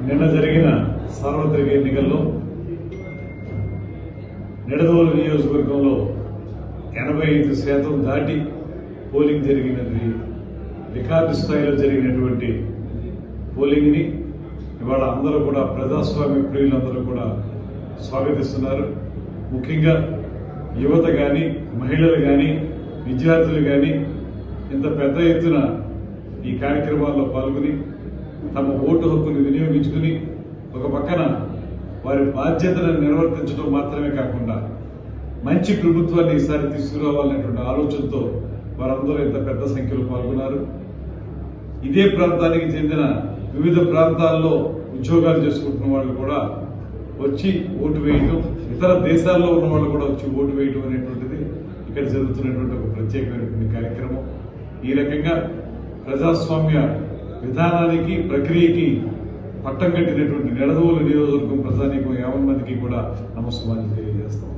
నిన్న జరిగిన సార్వత్రిక ఎన్నికల్లో నిడదవోలు నియోజకవర్గంలో 85% దాటి పోలింగ్ జరిగినది. రికార్డు స్థాయిలో జరిగినటువంటి పోలింగ్ ని ఇవాళ అందరూ కూడా ప్రజాస్వామ్య ప్రియులందరూ కూడా స్వాగతిస్తున్నారు. ముఖ్యంగా యువత గాని, మహిళలు గాని, విద్యార్థులు గాని ఇంత పెద్ద ఎత్తున ఈ కార్యక్రమాల్లో పాల్గొని తమ ఓటు హక్కును వినియోగించుకుని ఒక పక్కన వారి బాధ్యతలను నిర్వర్తించడం మాత్రమే కాకుండా మంచి ప్రభుత్వాన్ని ఈసారి తీసుకురావాలనేటువంటి ఆలోచనతో వారందరూ ఇంత పెద్ద సంఖ్యలో పాల్గొన్నారు. ఇదే ప్రాంతానికి చెందిన వివిధ ప్రాంతాల్లో ఉద్యోగాలు చేసుకుంటున్న వాళ్ళు కూడా వచ్చి ఓటు వేయడం, ఇతర దేశాల్లో ఉన్న వాళ్ళు కూడా వచ్చి ఓటు వేయడం అనేటువంటిది ఇక్కడ జరుగుతున్నటువంటి ఒక ప్రత్యేకమైనటువంటి కార్యక్రమం. ఈ రకంగా ప్రజాస్వామ్య విధానానికి, ప్రక్రియకి పట్టం కట్టినటువంటి నిడదవోలు నియోజకవర్గం ప్రజానీకం 50 మందికి కూడా నమస్కారాలు తెలియజేస్తాం.